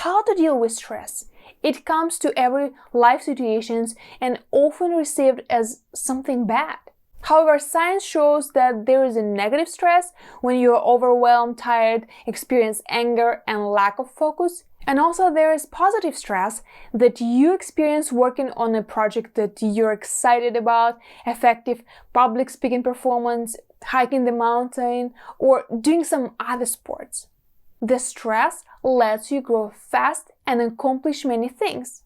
How to deal with stress? It comes to every life situations and often received as something bad. However, science shows that there is a negative stress when you are overwhelmed, tired, experience anger and lack of focus. And also there is positive stress that you experience working on a project that you're excited about, effective public speaking performance, hiking the mountain, or doing some other sports. The stress lets you grow fast and accomplish many things.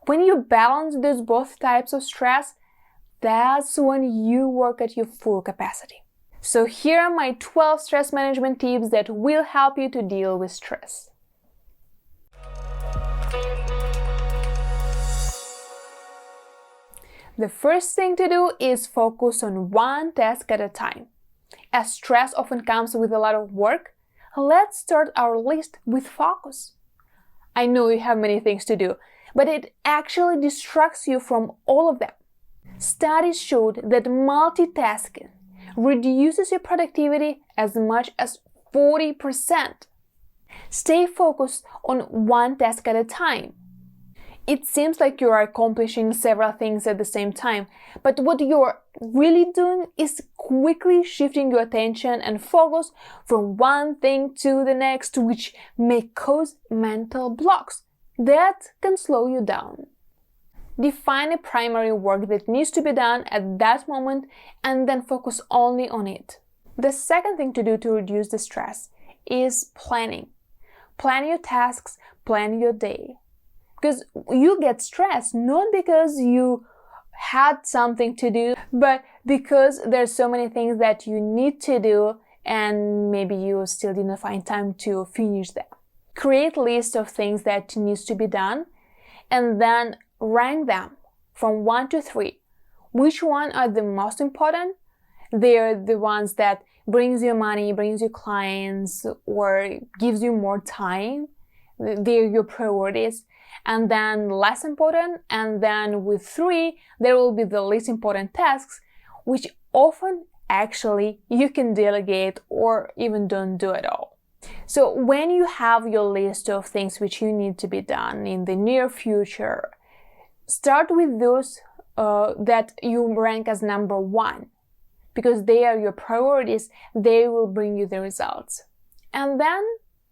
When you balance those both types of stress, that's when you work at your full capacity. So here are my 12 stress management tips that will help you to deal with stress. The first thing to do is focus on one task at a time. As stress often comes with a lot of work, let's start our list with focus. I know you have many things to do, but it actually distracts you from all of them. Studies showed that multitasking reduces your productivity as much as 40%. Stay focused on one task at a time. It seems like you are accomplishing several things at the same time, but what you're really doing is quickly shifting your attention and focus from one thing to the next, which may cause mental blocks that can slow you down. Define a primary work that needs to be done at that moment and then focus only on it. The second thing to do to reduce the stress is planning. Plan your tasks, plan your day. Because you get stressed not because you had something to do, but because there's so many things that you need to do and maybe you still didn't find time to finish them. Create a list of things that needs to be done and then rank them from 1 to 3. Which one are the most important? They're the ones that brings you money, brings you clients, or gives you more time. They're your priorities. And then less important, and then with 3, there will be the least important tasks, which often actually you can delegate or even don't do at all. So when you have your list of things which you need to be done in the near future, start with those that you rank as number 1, because they are your priorities, they will bring you the results. And then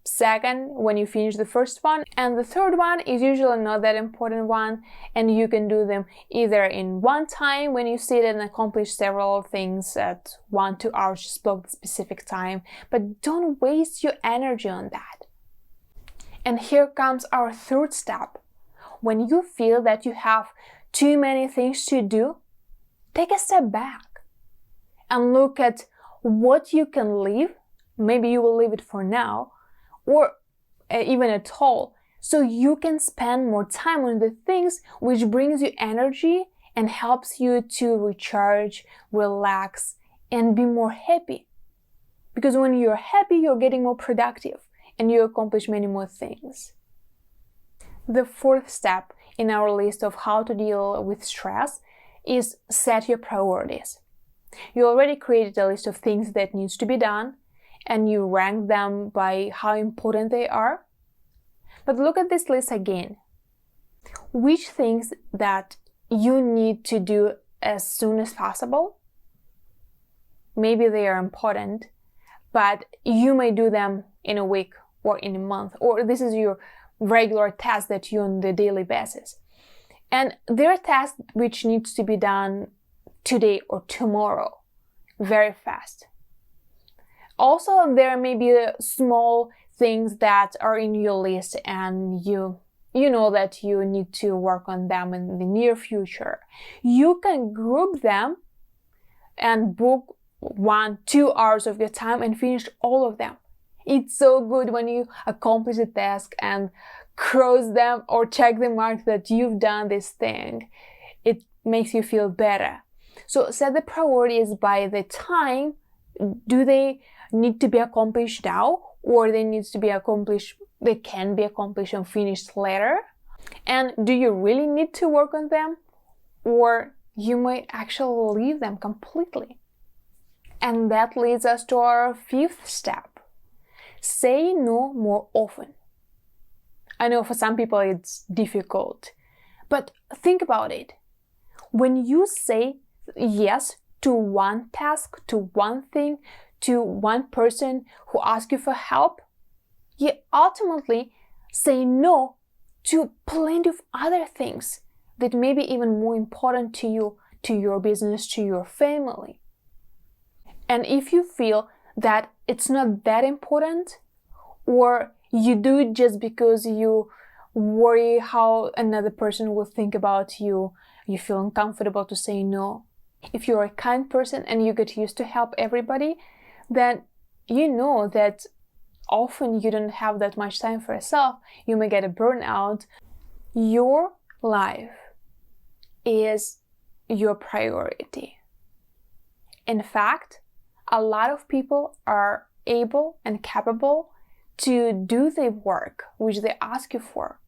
second, when you finish the first one, and the third one is usually not that important one, and you can do them either in one time when you sit and accomplish several things at 1-2 hours, just block the specific time, but don't waste your energy on that. And here comes our third step. When you feel that you have too many things to do, take a step back and look at what you can leave. Maybe you will leave it for now, or even at all, so you can spend more time on the things which brings you energy and helps you to recharge, relax, and be more happy. Because when you're happy, you're getting more productive and you accomplish many more things. The fourth step in our list of how to deal with stress is set your priorities. You already created a list of things that needs to be done, and you rank them by how important they are. But look at this list again. Which things that you need to do as soon as possible? Maybe they are important, but you may do them in a week or in a month, or this is your regular task that you on the daily basis. And there are tasks which needs to be done today or tomorrow, very fast. Also, there may be small things that are in your list and you know that you need to work on them in the near future. You can group them and book 1-2 hours of your time and finish all of them. It's so good when you accomplish a task and cross them or check the mark that you've done this thing. It makes you feel better. So set the priorities by the time. Do they need to be accomplished now, or they can be accomplished and finished later? And do you really need to work on them, or you might actually leave them completely? And that leads us to our fifth step. Say no more often. I know for some people it's difficult, but think about it. When you say yes to one task, to one thing, to one person who asks you for help, you ultimately say no to plenty of other things that may be even more important to you, to your business, to your family. And if you feel that it's not that important, or you do it just because you worry how another person will think about you, you feel uncomfortable to say no. If you're a kind person and you get used to help everybody, then you know that often you don't have that much time for yourself. You may get a burnout. Your life is your priority. In fact, a lot of people are able and capable to do the work which they ask you for.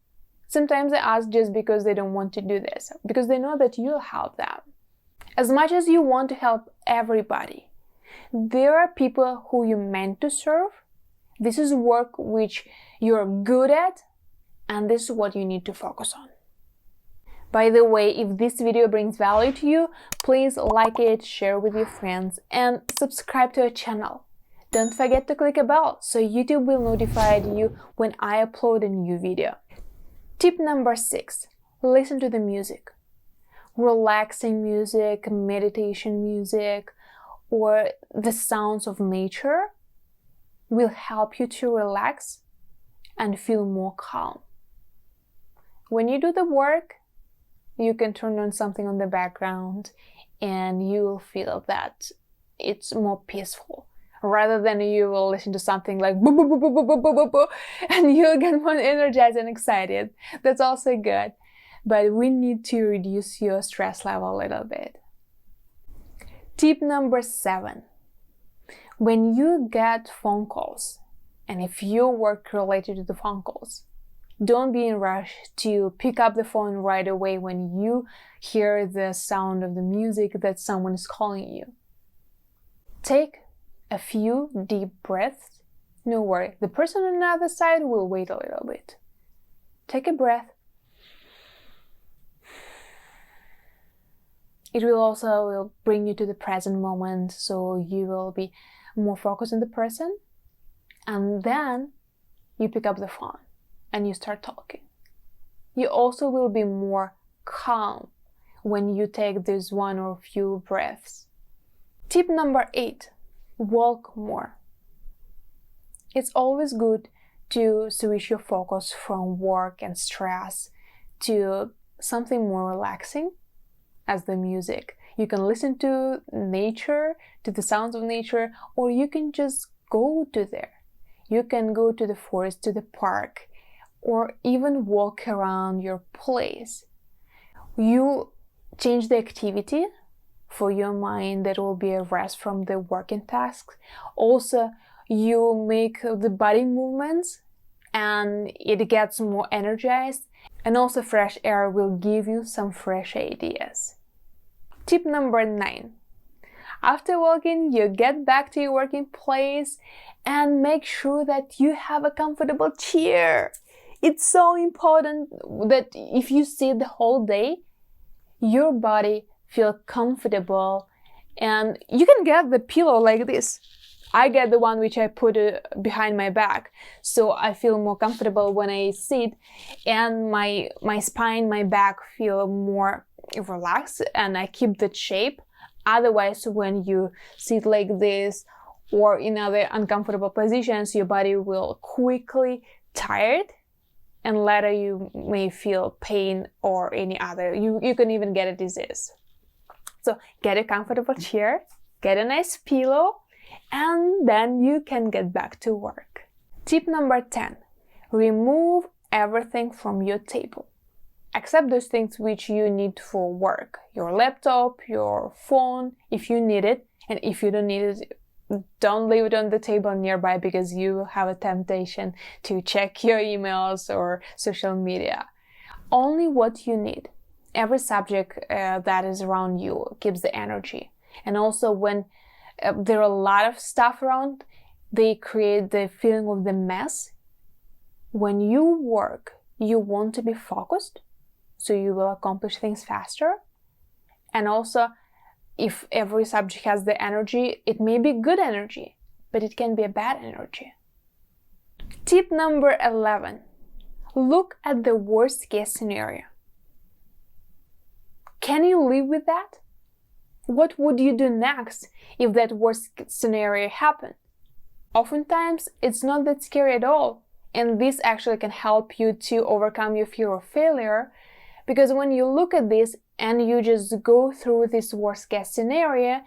Sometimes they ask just because they don't want to do this, because they know that you'll help them. As much as you want to help everybody, there are people who you meant to serve. This is work which you're good at, and this is what you need to focus on. By the way, if this video brings value to you, please like it, share with your friends, and subscribe to our channel. Don't forget to click a bell so YouTube will notify you when I upload a new video. Tip number 6, listen to the music. Relaxing music, meditation music, or the sounds of nature will help you to relax and feel more calm. When you do the work, you can turn on something on the background and you will feel that it's more peaceful, rather than you will listen to something like boo boo boo boo boo boo boo boo boo and you'll get more energized and excited. That's also good, but we need to reduce your stress level a little bit. Tip number 7. When you get phone calls, and if you work related to the phone calls, don't be in a rush to pick up the phone right away when you hear the sound of the music that someone is calling you. Take a few deep breaths. No worry, the person on the other side will wait a little bit. Take a breath. It will also bring you to the present moment, so you will be more focused on the person. And then you pick up the phone and you start talking. You also will be more calm when you take this one or few breaths. Tip number 8, walk more. It's always good to switch your focus from work and stress to something more relaxing, as the music. You can listen to nature, to the sounds of nature, or you can just go to there. You can go to the forest, to the park, or even walk around your place. You change the activity for your mind. That will be a rest from the working tasks. Also, you make the body movements and it gets more energized. And also fresh air will give you some fresh ideas. Tip number 9. After walking, you get back to your working place and make sure that you have a comfortable chair. It's so important that if you sit the whole day, your body feels comfortable, and you can get the pillow like this. I get the one which I put behind my back, so I feel more comfortable when I sit, and my spine, my back feel more relaxed, and I keep that shape. Otherwise, when you sit like this or in other uncomfortable positions, your body will quickly tired, and later you may feel pain or any other. You can even get a disease. So get a comfortable chair, get a nice pillow, and then you can get back to work. Tip number 10. Remove everything from your table, except those things which you need for work. Your laptop, your phone, if you need it, and if you don't need it, don't leave it on the table nearby, because you will have a temptation to check your emails or social media. Only what you need. Every subject that is around you keeps the energy. And also when there are a lot of stuff around, they create the feeling of the mess. When you work, you want to be focused, so you will accomplish things faster. And also, if every subject has the energy, it may be good energy, but it can be a bad energy. Tip number 11. Look at the worst case scenario. Can you live with that? What would you do next if that worst scenario happened? Oftentimes, it's not that scary at all, and this actually can help you to overcome your fear of failure, because when you look at this and you just go through this worst case scenario,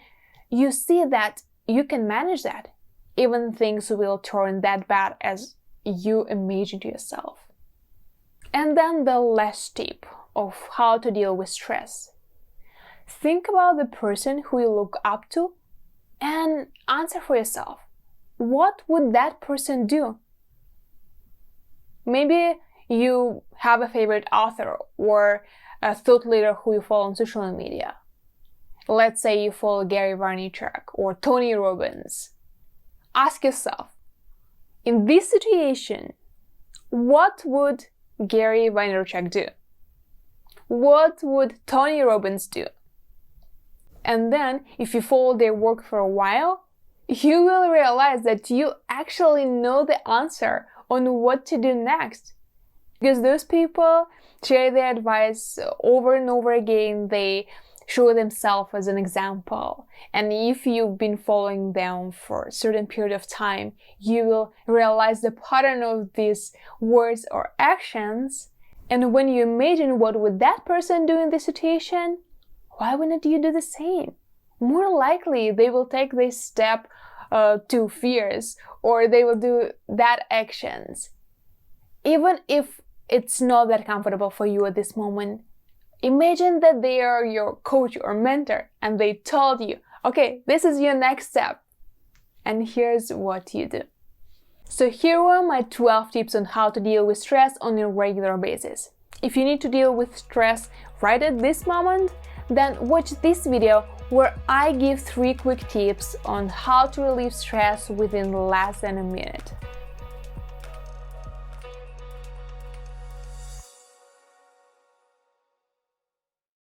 you see that you can manage that, even things will turn that bad as you imagined yourself. And then the last tip of how to deal with stress. Think about the person who you look up to and answer for yourself. What would that person do? Maybe you have a favorite author or a thought leader who you follow on social media. Let's say you follow Gary Vaynerchuk or Tony Robbins. Ask yourself, in this situation, what would Gary Vaynerchuk do? What would Tony Robbins do? And then, if you follow their work for a while, you will realize that you actually know the answer on what to do next. Because those people share their advice over and over again, they show themselves as an example. And if you've been following them for a certain period of time, you will realize the pattern of these words or actions. And when you imagine what would that person do in this situation, why wouldn't you do the same? More likely, they will take this step to fears, or they will do that actions. Even if it's not that comfortable for you at this moment, imagine that they are your coach or mentor and they told you, okay, this is your next step, and here's what you do. So here are my 12 tips on how to deal with stress on a regular basis. If you need to deal with stress right at this moment, then watch this video where I give 3 quick tips on how to relieve stress within less than a minute.